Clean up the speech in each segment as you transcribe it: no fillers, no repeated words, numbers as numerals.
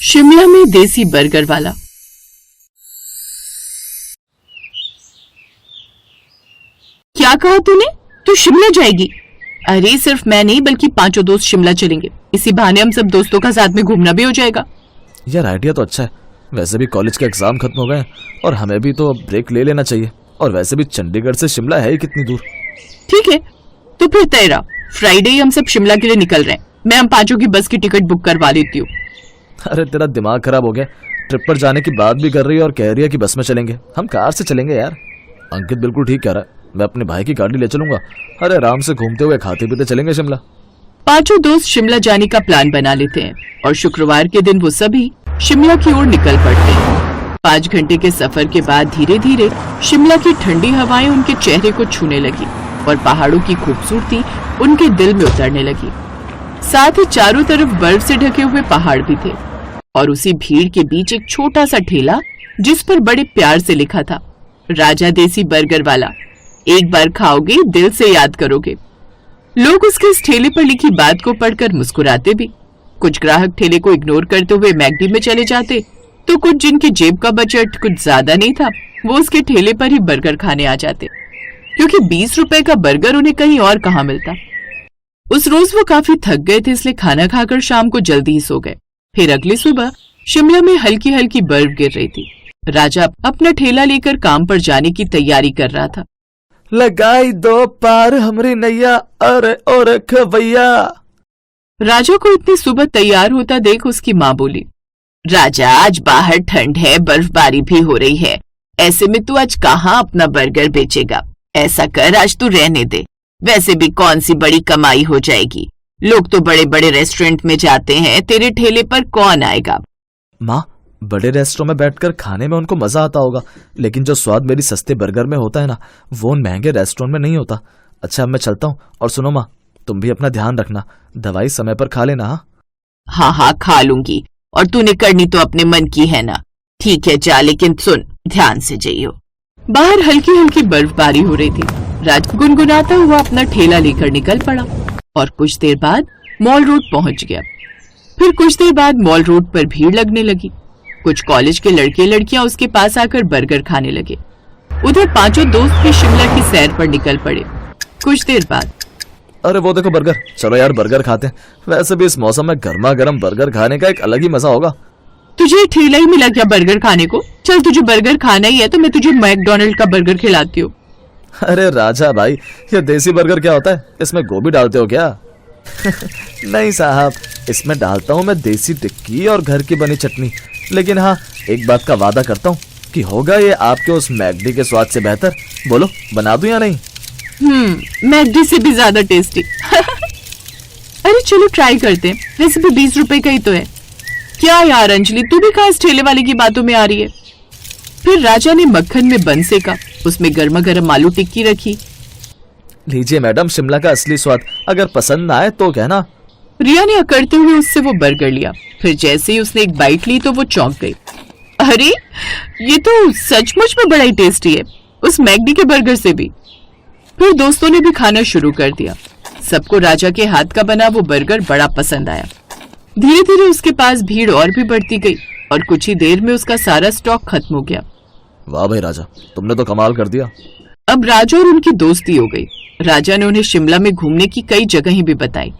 शिमला में देसी बर्गर वाला। क्या कहा तूने? तू शिमला जाएगी? अरे सिर्फ मैं नहीं बल्कि 5 दोस्त शिमला चलेंगे। इसी बहाने हम सब दोस्तों का साथ में घूमना भी हो जाएगा। यार आइडिया तो अच्छा है। वैसे भी कॉलेज के एग्जाम खत्म हो गए और हमें भी तो ब्रेक ले लेना चाहिए। और वैसे भी चंडीगढ़ से शिमला है ही कितनी दूर। ठीक है तो फिर तय रहा, फ्राइडे ही हम सब शिमला के लिए निकल रहे हैं। मैं हम 5 की बस की टिकट बुक करवा लेती हूँ। अरे तेरा दिमाग खराब हो गया। ट्रिप पर जाने की बात भी कर रही है और कह रही है कि बस में चलेंगे। हम कार से चलेंगे यार। अंकित बिल्कुल ठीक कह रहा है। मैं अपने भाई की गाड़ी ले चलूंगा। अरे आराम से घूमते हुए खाते पीते चलेंगे शिमला। 5 दोस्त शिमला जाने का प्लान बना लेते हैं और शुक्रवार के दिन वो सभी शिमला की ओर निकल पड़ते हैं। 5 घंटे के सफर के बाद धीरे धीरे शिमला की ठंडी हवाएं उनके चेहरे को छूने लगी और पहाड़ों की खूबसूरती उनके दिल में उतरने लगी। साथ ही चारों तरफ बर्फ से ढके हुए पहाड़ भी थे और उसी भीड़ के बीच एक छोटा सा ठेला जिस पर बड़े प्यार से लिखा था, राजा देसी बर्गर वाला, एक बार खाओगे दिल से याद करोगे। लोग उसके इस ठेले पर लिखी बात को पढ़कर मुस्कुराते भी। कुछ ग्राहक ठेले को इग्नोर करते हुए मैकडी में चले जाते, तो कुछ जिनकी जेब का बजट कुछ ज्यादा नहीं था वो उसके ठेले पर ही बर्गर खाने आ जाते, क्योंकि 20 रुपए का बर्गर उन्हें कहीं और कहाँ मिलता। उस रोज वो काफी थक गए थे, इसलिए खाना खाकर शाम को जल्दी ही सो गए। फिर अगली सुबह शिमला में हल्की हल्की बर्फ गिर रही थी। राजा अपना ठेला लेकर काम पर जाने की तैयारी कर रहा था। लगाई दो पार हमरी नैया अरे और खवैया। राजा को इतनी सुबह तैयार होता देख उसकी माँ बोली, राजा आज बाहर ठंड है, बर्फबारी भी हो रही है, ऐसे में तू आज कहाँ अपना बर्गर बेचेगा? ऐसा कर आज तू रहने दे, वैसे भी कौन सी बड़ी कमाई हो जाएगी। लोग तो बड़े बड़े रेस्टोरेंट में जाते हैं, तेरे ठेले पर कौन आएगा? माँ बड़े रेस्टोरेंट में बैठकर खाने में उनको मजा आता होगा, लेकिन जो स्वाद मेरी सस्ते बर्गर में होता है ना, वो उन महंगे रेस्टोरेंट में नहीं होता। अच्छा अब मैं चलता हूँ। और सुनो माँ, तुम भी अपना ध्यान रखना, दवाई समय पर खा लेना। हाँ हाँ खा लूंगी, और तूने करनी तो अपने मन की है ना। ठीक है जा, लेकिन सुन ध्यान से जाइयो। बाहर हल्की हल्की बर्फबारी हो रही थी। राज गुनगुनाता हुआ अपना ठेला लेकर निकल पड़ा और कुछ देर बाद मॉल रोड पहुंच गया। फिर कुछ देर बाद मॉल रोड पर भीड़ लगने लगी। कुछ कॉलेज के लड़के लड़कियां उसके पास आकर बर्गर खाने लगे। उधर 5 दोस्त भी शिमला की सैर पर निकल पड़े। कुछ देर बाद अरे वो देखो बर्गर, चलो यार बर्गर खाते हैं। वैसे भी इस मौसम में गर्मा गर्म बर्गर खाने का एक अलग ही मजा होगा। तुझे ठेला ही मिला क्या बर्गर खाने को? चल तुझे बर्गर खाना ही है तो मैं तुझे मैकडॉनल्ड का बर्गर खिलाती हूँ। अरे राजा भाई, ये देसी बर्गर क्या होता है? इसमें गोभी डालते हो क्या? नहीं साहब, इसमें डालता हूँ मैं देसी टिक्की और घर की बनी चटनी। लेकिन हाँ, एक बात का वादा करता हूँ कि होगा ये आपके उस मैकडी के स्वाद से बेहतर। बोलो बना दूं या नहीं? मैकडी से भी ज्यादा टेस्टी। अरे चलो ट्राई करते हैं, वैसे भी 20 रुपए का ही तो है। क्या यार अंजलि, तू भी कहाँ इस ठेले वाले की बातों में आ रही है? फिर राजा ने मक्खन में बन सेका, उसमें गर्मा गर्म आलू टिक्की रखी। लीजिए मैडम, शिमला का असली स्वाद। अगर पसंद ना आए तो कहना। रिया ने अकड़ते हुए उससे वो बर्गर लिया। फिर जैसे ही उसने एक बाइट ली तो वो चौंक गई। अरे ये तो सचमुच में बड़ा ही टेस्टी है, उस मैकडी के बर्गर से भी। फिर दोस्तों ने भी खाना शुरू कर दिया। सबको राजा के हाथ का बना वो बर्गर बड़ा पसंद आया। धीरे धीरे उसके पास भीड़ और भी बढ़ती गई और कुछ ही देर में उसका सारा स्टॉक खत्म हो गया। वाह भाई राजा, तुमने तो कमाल कर दिया। अब राजा और उनकी दोस्ती हो गई। राजा ने उन्हें शिमला में घूमने की कई जगहें भी बताई।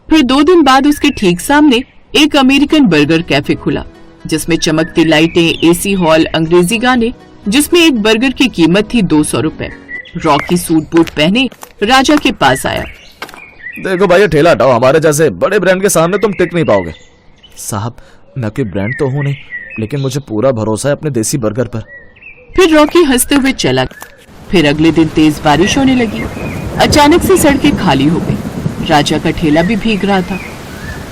फिर 2 दिन बाद उसके ठीक सामने एक अमेरिकन बर्गर कैफे खुला, जिसमें चमकती लाइटें, एसी हॉल, अंग्रेजी गाने, जिसमें एक बर्गर की कीमत थी 200 रुपए। रॉकी सूट बूट पहने राजा के पास आया। देखो भाई, ये ठेला हटाओ, हमारे जैसे बड़े ब्रांड के सामने तुम टिक नहीं पाओगे। साहब मैं कोई ब्रांड तो हूँ नहीं, लेकिन मुझे पूरा भरोसा है अपने देसी बर्गर पर। फिर रॉकी हंसते हुए चला। फिर अगले दिन तेज बारिश होने लगी। अचानक से सड़कें खाली हो गई। राजा का ठेला भी भीग रहा था।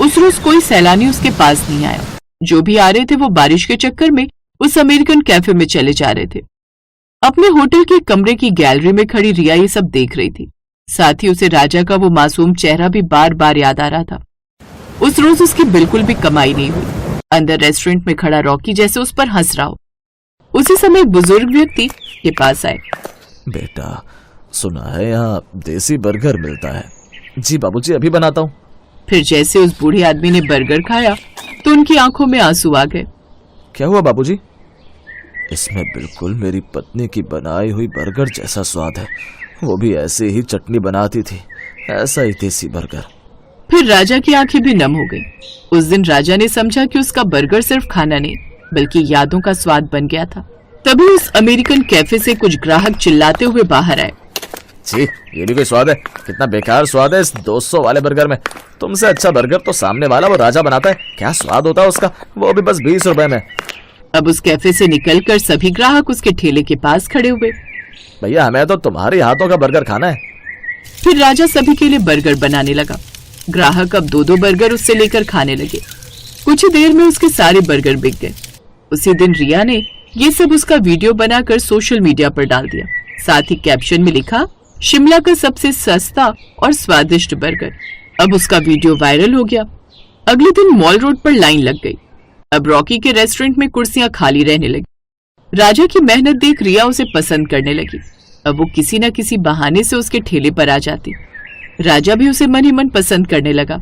उस रोज कोई सैलानी उसके पास नहीं आया। जो भी आ रहे थे वो बारिश के चक्कर में उस अमेरिकन कैफे में चले जा रहे थे। अपने होटल के कमरे की गैलरी में खड़ी रिया ये सब देख रही थी। साथ ही उसे राजा का वो मासूम चेहरा भी बार बार याद आ रहा था। उस रोज उसकी बिल्कुल भी कमाई नहीं हुई। अंदर रेस्टोरेंट में खड़ा रॉकी जैसे उस पर हंस रहा हो। उसी समय एक बुजुर्ग व्यक्ति के पास आए। बेटा सुना है यहाँ देसी बर्गर मिलता है। जी बाबूजी, अभी बनाता हूँ। फिर जैसे उस बूढ़े आदमी ने बर्गर खाया तो उनकी आंखों में आंसू आ गए। क्या हुआ बाबूजी? इसमें बिल्कुल मेरी पत्नी की बनाई हुई बर्गर जैसा स्वाद है। वो भी ऐसे ही चटनी बनाती थी, ऐसा ही देसी बर्गर। फिर राजा की आंखें भी नम हो गई। उस दिन राजा ने समझा कि उसका बर्गर सिर्फ खाना नहीं बल्कि यादों का स्वाद बन गया था। तभी उस अमेरिकन कैफे से कुछ ग्राहक चिल्लाते हुए बाहर आए। छी, ये भी कोई स्वाद है? कितना बेकार स्वाद है इस 200 वाले बर्गर में। तुमसे अच्छा बर्गर तो सामने वाला वो राजा बनाता है। क्या स्वाद होता है उसका, वो भी बस 20 रुपए में। अब उस कैफे से निकलकर सभी ग्राहक उसके ठेले के पास खड़े हुए। भैया, हमें तो तुम्हारे हाथों का बर्गर खाना है। फिर राजा सभी के लिए बर्गर बनाने लगा। ग्राहक अब 2-2 बर्गर उससे लेकर खाने लगे। कुछ ही देर में उसके सारे बर्गर बिक गए। उसी दिन रिया ने ये सब उसका वीडियो बनाकर सोशल मीडिया पर डाल दिया। साथ ही कैप्शन में लिखा, शिमला का सबसे सस्ता और स्वादिष्ट बर्गर। अब उसका वीडियो वायरल हो गया। अगले दिन मॉल रोड पर लाइन लग गई। अब रॉकी के रेस्टोरेंट में कुर्सियां खाली रहने लगी। राजा की मेहनत देख रिया उसे पसंद करने लगी। अब वो किसी न किसी बहाने से उसके ठेले पर आ जाती। राजा भी उसे मन ही मन पसंद करने लगा।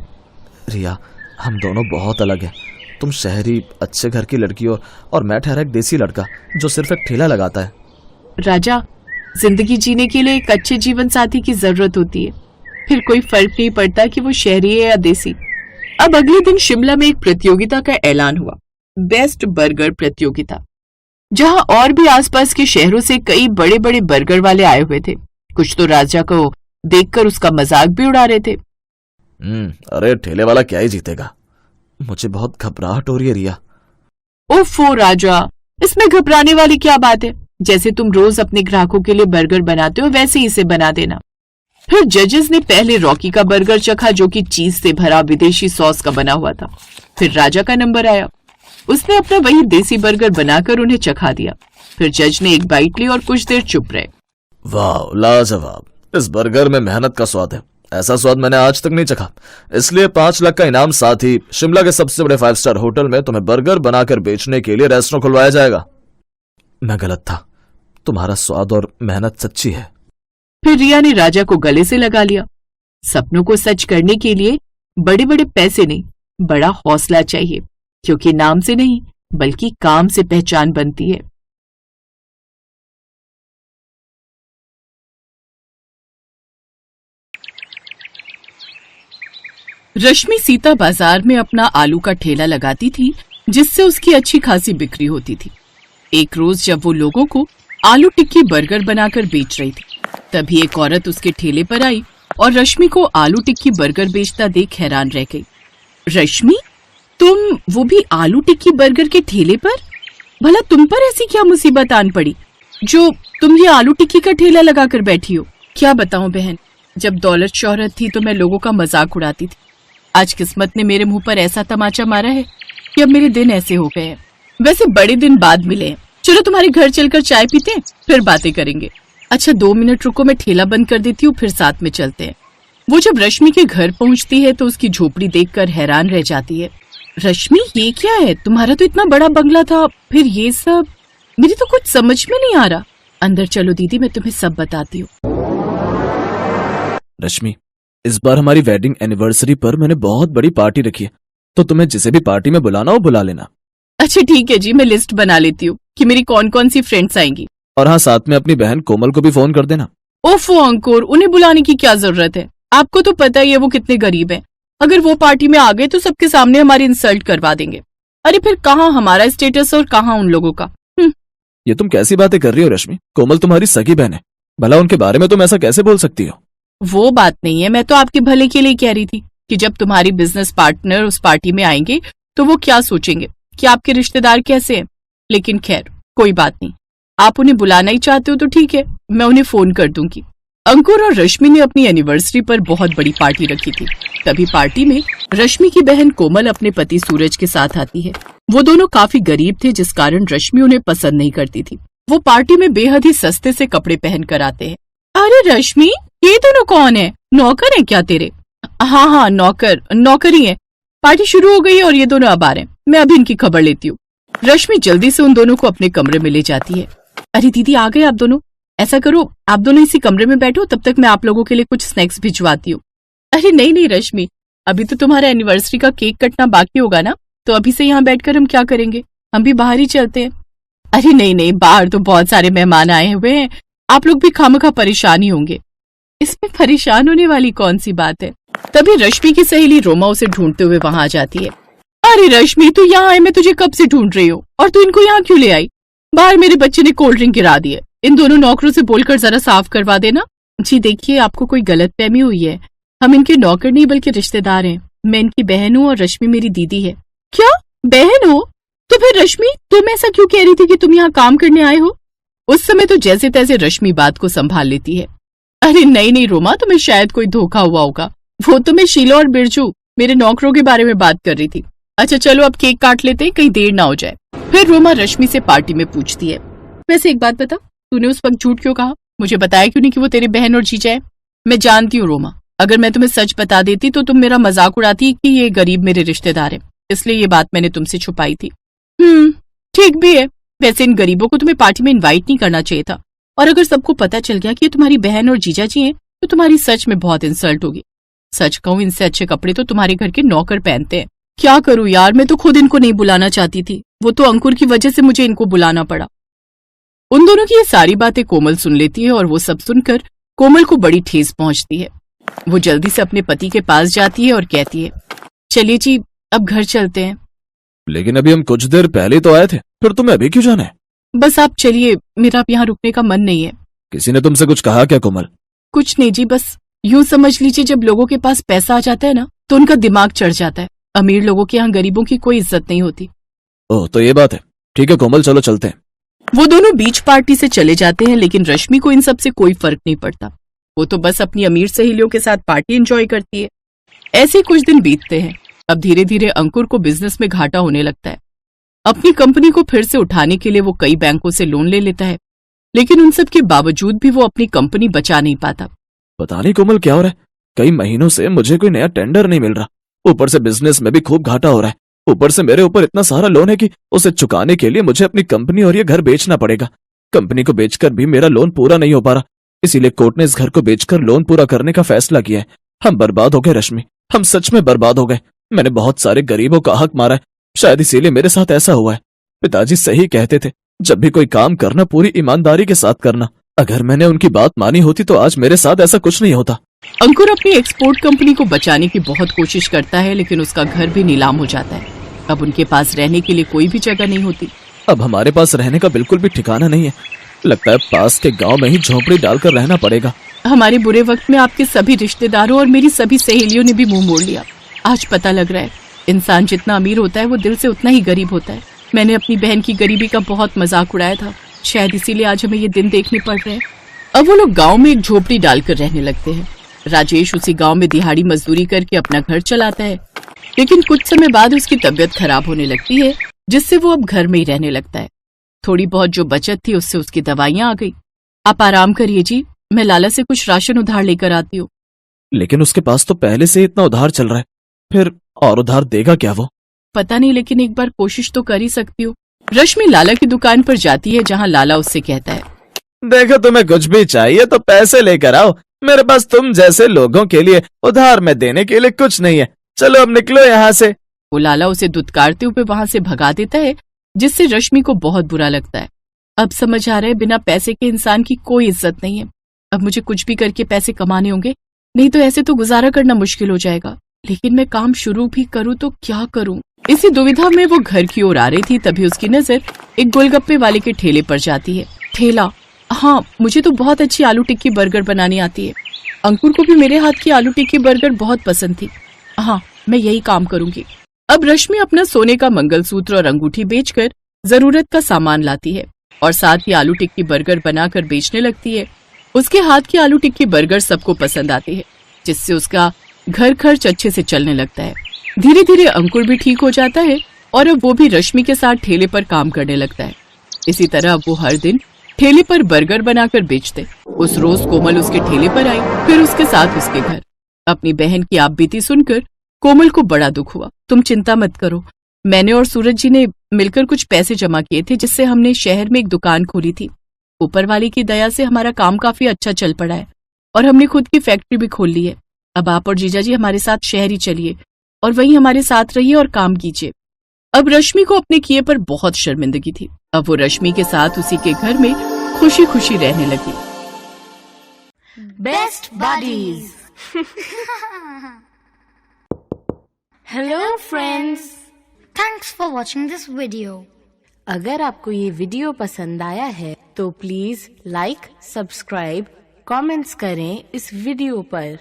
रिया, हम दोनों बहुत अलग हैं। तुम शहरी अच्छे घर की लड़की हो और मैं ठहरा एक देसी लड़का जो सिर्फ एक ठेला लगाता है। राजा, जिंदगी जीने के लिए एक अच्छे जीवन साथी की जरूरत होती है। फिर कोई फर्क नहीं पड़ता कि वो शहरी है या देसी। अब अगले दिन शिमला में एक प्रतियोगिता का ऐलान हुआ, बेस्ट बर्गर प्रतियोगिता, जहां और भी आसपास के शहरों से कई बड़े बड़े बर्गर वाले आए हुए थे। कुछ तो राजा को देखकर उसका मजाक भी उड़ा रहे थे। अरे ठेले वाला क्या ही जीतेगा। मुझे बहुत घबराहट हो रही है रिया। ओफो राजा, इसमें घबराने वाली क्या बात है? जैसे तुम रोज अपने ग्राहकों के लिए बर्गर बनाते हो वैसे ही इसे बना देना। फिर जजेस ने पहले रॉकी का बर्गर चखा जो कि चीज से भरा विदेशी सॉस का बना हुआ था। फिर राजा का नंबर आया। उसने अपना वही देसी बर्गर बनाकर उन्हें चखा दिया। फिर जज ने एक बाइट ली और कुछ देर चुप रहे। वाह, लाजवाब। इस बर्गर में मेहनत का स्वाद है। ऐसा स्वाद मैंने आज तक नहीं चखा। इसलिए 5 लाख का इनाम, साथ ही शिमला के सबसे बड़े 5 स्टार होटल में तुम्हें बर्गर बनाकर बेचने के लिए रेस्टोरेंट खुलवाया जाएगा। मैं गलत था। तुम्हारा स्वाद और मेहनत सच्ची है। फिर रिया ने राजा को गले से लगा लिया। सपनों को सच करने के लिए बड़े बड़े पैसे नहीं, बड़ा हौसला चाहिए, क्योंकि नाम से नहीं बल्कि काम से पहचान बनती है। रश्मि सीता बाजार में अपना आलू का ठेला लगाती थी, जिससे उसकी अच्छी खासी बिक्री होती थी। एक रोज जब वो लोगों को आलू टिक्की बर्गर बनाकर बेच रही थी, तभी एक औरत उसके ठेले पर आई और रश्मि को आलू टिक्की बर्गर बेचता देख हैरान रह गई। रश्मि, तुम वो भी आलू टिक्की बर्गर के ठेले पर? भला तुम पर ऐसी क्या मुसीबत आन पड़ी जो तुम ये आलू टिक्की का ठेला लगाकर बैठी हो? क्या बताऊं बहन, जब दौलत शोहरत थी तो मैं लोगों का मजाक उड़ाती थी। आज किस्मत ने मेरे मुंह पर ऐसा तमाचा मारा है कि अब मेरे दिन ऐसे हो गए हैं। वैसे बड़े दिन बाद मिले हैं। चलो तुम्हारे घर चलकर चाय पीते हैं, फिर बातें करेंगे। अच्छा 2 मिनट रुको, मैं ठेला बंद कर देती हूँ, फिर साथ में चलते हैं। वो जब रश्मि के घर पहुंचती है तो उसकी झोपड़ी देखकर हैरान रह जाती है। रश्मि, ये क्या है? तुम्हारा तो इतना बड़ा बंगला था, फिर ये सब? मेरी तो कुछ समझ में नहीं आ रहा। अंदर चलो दीदी, मैं तुम्हें सब बताती हूँ। रश्मि, इस बार हमारी वेडिंग एनिवर्सरी पर मैंने बहुत बड़ी पार्टी रखी है, तो तुम्हें जिसे भी पार्टी में बुलाना हो बुला लेना। अच्छा ठीक है जी, मैं लिस्ट बना लेती हूँ कि मेरी कौन कौन सी फ्रेंड्स आएंगी। और हाँ, साथ में अपनी बहन कोमल को भी फोन कर देना। ओफो अंकुर, उन्हें बुलाने की क्या जरूरत है? आपको तो पता ही है वो कितने गरीब हैं। अगर वो पार्टी में आ गए तो सबके सामने हमारी इंसल्ट करवा देंगे। अरे फिर कहाँ हमारा स्टेटस और कहाँ उन लोगों का। ये तुम कैसी बातें कर रही हो रश्मि? कोमल तुम्हारी सगी बहन है, भला उनके बारे में तुम ऐसा कैसे बोल सकती हो? वो बात नहीं है, मैं तो आपके भले के लिए कह रही थी कि जब तुम्हारी बिजनेस पार्टनर उस पार्टी में आएंगे तो वो क्या सोचेंगे कि आपके रिश्तेदार कैसे हैं। लेकिन खैर कोई बात नहीं, आप उन्हें बुलाना ही चाहते हो तो ठीक है, मैं उन्हें फोन कर दूंगी। अंकुर और रश्मि ने अपनी एनिवर्सरी पर बहुत बड़ी पार्टी रखी थी। तभी पार्टी में रश्मि की बहन कोमल अपने पति सूरज के साथ आती है। वो दोनों काफी गरीब थे, जिस कारण रश्मि उन्हें पसंद नहीं करती थी। वो पार्टी में बेहद ही सस्ते से कपड़े पहन कर आते हैं। अरे रश्मि, ये दोनों कौन है? नौकर है क्या तेरे? हाँ, नौकर ही है। पार्टी शुरू हो गई है और ये दोनों अब आ रहे हैं। मैं अभी इनकी खबर लेती हूँ। रश्मि जल्दी से उन दोनों को अपने कमरे में ले जाती है। अरे दीदी, आ गए आप दोनों? ऐसा करो, आप दोनों इसी कमरे में बैठो, तब तक मैं आप लोगों के लिए कुछ स्नैक्स भिजवाती हूँ। अरे नहीं रश्मि, अभी तो तुम्हारा एनिवर्सरी का केक कटना बाकी होगा ना, तो अभी से यहाँ बैठकर हम क्या करेंगे, हम भी बाहर ही चलते हैं। अरे नहीं नहीं, बाहर तो बहुत सारे मेहमान आए हुए हैं, आप लोग भी खामखा परेशान ही होंगे। इसमें परेशान होने वाली कौन सी बात है। तभी रश्मि की सहेली रोमा उसे ढूंढते हुए वहां आ जाती है। अरे रश्मि, तू यहाँ आए, मैं तुझे कब से ढूंढ रही हूँ, और तू इनको यहाँ क्यों ले आई? बाहर मेरे बच्चे ने कोल्ड ड्रिंक गिरा दी है, इन दोनों नौकरों से बोलकर जरा साफ करवा देना। जी देखिए, आपको कोई गलतफहमी हुई है, हम इनके नौकर नहीं बल्कि रिश्तेदार हैं। मैं इनकी बहन हूँ और रश्मि मेरी दीदी है। क्या बहन हो? तो फिर रश्मि, तुम ऐसा क्यों कह रही थी कि तुम यहाँ काम करने आए हो? उस समय तो जैसे तैसे रश्मि बात को संभाल लेती है। अरे नहीं नहीं रोमा, तुम्हें शायद कोई धोखा हुआ होगा, वो तो मैं शीला और बिरजू मेरे नौकरों के बारे में बात कर रही थी। अच्छा चलो अब केक काट लेते हैं, कहीं देर ना हो जाए। फिर रोमा रश्मि से पार्टी में पूछती है, वैसे एक बात बता, तूने उस वक्त झूठ क्यों कहा? मुझे बताया क्यों नहीं कि वो तेरी बहन और जीजा है? मैं जानती हूँ रोमा, अगर मैं तुम्हें सच बता देती तो तुम मेरा मजाक उड़ाती कि ये गरीब मेरे रिश्तेदार है, इसलिए ये बात मैंने तुमसे छुपाई थी। ठीक भी है, वैसे इन गरीबों को तुम्हें पार्टी में इनवाइट नहीं करना चाहिए था, और अगर सबको पता चल गया कि ये तुम्हारी बहन और जीजा जी हैं तो तुम्हारी सच में बहुत इंसल्ट होगी। सच कहूँ, इनसे अच्छे कपड़े तो तुम्हारे घर के नौकर पहनते हैं। क्या करूँ यार, मैं तो खुद इनको नहीं बुलाना चाहती थी, वो तो अंकुर की वजह से मुझे इनको बुलाना पड़ा। उन दोनों की ये सारी बातें कोमल सुन लेती है और वो सब सुनकर कोमल को बड़ी ठेस पहुंचती है। वो जल्दी से अपने पति के पास जाती है और कहती है, चलिए जी अब घर चलते हैं। लेकिन अभी हम कुछ देर पहले तो आए थे, फिर तुम्हें अभी क्यों जाना है? बस आप चलिए, मेरा अब यहाँ रुकने का मन नहीं है। किसी ने तुमसे कुछ कहा क्या कोमल? कुछ नहीं जी, बस यूं समझ लीजिए, जब लोगों के पास पैसा आ जाता है ना तो उनका दिमाग चढ़ जाता है। अमीर लोगों के यहाँ गरीबों की कोई इज्जत नहीं होती। ओह तो ये बात है, ठीक है कोमल, चलो चलते हैं। वो दोनों बीच पार्टी से चले जाते हैं, लेकिन रश्मि को इन सब से कोई फर्क नहीं पड़ता। वो तो बस अपनी अमीर सहेलियों के साथ पार्टी एंजॉय करती है। ऐसे कुछ दिन बीतते हैं। अब धीरे धीरे अंकुर को बिजनेस में घाटा होने लगता है। अपनी कंपनी को फिर से उठाने के लिए वो कई बैंकों से लोन ले लेता है, लेकिन उन सब के बावजूद भी वो अपनी कंपनी बचा नहीं पाता। पता नहीं कोमल क्या हो रहा है, कई महीनों से मुझे कोई नया टेंडर नहीं मिल रहा, ऊपर से बिजनेस में भी खूब घाटा हो रहा है, ऊपर से मेरे ऊपर इतना सारा लोन है कि उसे चुकाने के लिए मुझे अपनी कंपनी और ये घर बेचना पड़ेगा। कंपनी को बेचकर भी मेरा लोन पूरा नहीं हो पा रहा, इसीलिए कोर्ट ने इस घर को बेचकर लोन पूरा करने का फैसला किया है। हम बर्बाद हो गए रश्मि, हम सच में बर्बाद हो गए। मैंने बहुत सारे गरीबों का हक मारा है, शायद इसीलिए मेरे साथ ऐसा हुआ है। पिताजी सही कहते थे, जब भी कोई काम करना पूरी ईमानदारी के साथ करना। अगर मैंने उनकी बात मानी होती तो आज मेरे साथ ऐसा कुछ नहीं होता। अंकुर अपनी एक्सपोर्ट कंपनी को बचाने की बहुत कोशिश करता है, लेकिन उसका घर भी नीलाम हो जाता है। अब उनके पास रहने के लिए कोई भी जगह नहीं होती। अब हमारे पास रहने का बिल्कुल भी ठिकाना नहीं है, लगता है पास के गांव में ही झोंपड़ी डालकर रहना पड़ेगा। हमारे बुरे वक्त में आपके सभी रिश्तेदारों और मेरी सभी सहेलियों ने भी मुंह मोड़ लिया। आज पता लग रहा है, इंसान जितना अमीर होता है वो दिल से उतना ही गरीब होता है। मैंने अपनी बहन की गरीबी का बहुत मजाक उड़ाया था, शायद इसीलिए आज हमें ये दिन देखने पड़ रहे हैं। अब वो लोग गांव में एक झोपड़ी डालकर रहने लगते हैं। राजेश उसी गांव में दिहाड़ी मजदूरी करके अपना घर चलाता है, लेकिन कुछ समय बाद उसकी तबीयत खराब होने लगती है, जिससे वो अब घर में ही रहने लगता है। थोड़ी बहुत जो बचत थी उससे उसकी दवाइयां आ गई। आप आराम करिए जी, मैं लाला से कुछ राशन उधार लेकर आती हूँ। लेकिन उसके पास तो पहले से इतना उधार चल रहा है, फिर और उधार देगा क्या वो? पता नहीं, लेकिन एक बार कोशिश तो कर ही सकती हूँ। रश्मि लाला की दुकान पर जाती है, जहाँ लाला उससे कहता है, देखो तुम्हें कुछ भी चाहिए तो पैसे लेकर आओ, मेरे पास तुम जैसे लोगों के लिए उधार में देने के लिए कुछ नहीं है, चलो अब निकलो यहाँ से। वो लाला उसे दुत्कारते हुए वहां से भगा देता है, जिससे रश्मि को बहुत बुरा लगता है। अब समझ आ रहा है, बिना पैसे के इंसान की कोई इज्जत नहीं है। अब मुझे कुछ भी करके पैसे कमाने होंगे, नहीं तो ऐसे तो गुजारा करना मुश्किल हो जाएगा। लेकिन मैं काम शुरू भी करूँ तो क्या करूँ? इसी दुविधा में वो घर की ओर आ रही थी, तभी उसकी नजर एक गोलगप्पे वाले के ठेले पर जाती है। ठेला, हाँ, मुझे तो बहुत अच्छी आलू टिक्की बर्गर बनानी आती है। अंकुर को भी मेरे हाथ की आलू टिक्की बर्गर बहुत पसंद थी। हाँ, मैं यही काम करूंगी। अब रश्मि अपना सोने का मंगलसूत्र और अंगूठी बेचकर जरूरत का सामान लाती है और साथ ही आलू टिक्की बर्गर बनाकर बेचने लगती है। उसके हाथ की आलू टिक्की बर्गर सबको पसंद आती है, जिससे उसका घर खर्च अच्छे से चलने लगता है। धीरे धीरे अंकुर भी ठीक हो जाता है और अब वो भी रश्मि के साथ ठेले पर काम करने लगता है। इसी तरह वो हर दिन ठेले पर बर्गर बनाकर बेचते। उस रोज कोमल उसके ठेले पर आई, फिर उसके साथ उसके घर। अपनी बहन की आपबीती सुनकर कोमल को बड़ा दुख हुआ। तुम चिंता मत करो, मैंने और सूरज जी ने मिलकर कुछ पैसे जमा किए थे, जिससे हमने शहर में एक दुकान खोली थी। ऊपर वाले की दया से हमारा काम काफी अच्छा चल पड़ा है और हमने खुद की फैक्ट्री भी खोल ली है। अब आप और जीजा जी हमारे साथ शहर ही चलिए और वहीं हमारे साथ रहिए और काम कीजिए। अब रश्मि को अपने किए पर बहुत शर्मिंदगी थी। अब वो रश्मि के साथ उसी के घर में खुशी खुशी रहने लगी। Best buddies. Hello friends, Thanks for watching this video. अगर आपको ये वीडियो पसंद आया है तो प्लीज लाइक, सब्सक्राइब, कमेंट्स करें इस वीडियो पर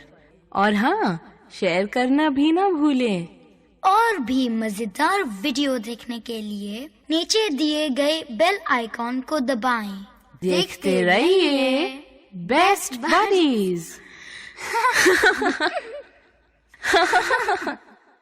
और हाँ, शेयर करना भी ना भूलें। और भी मजेदार वीडियो देखने के लिए नीचे दिए गए बेल आइकॉन को दबाएं। देखते रहिए बेस्ट बडीज।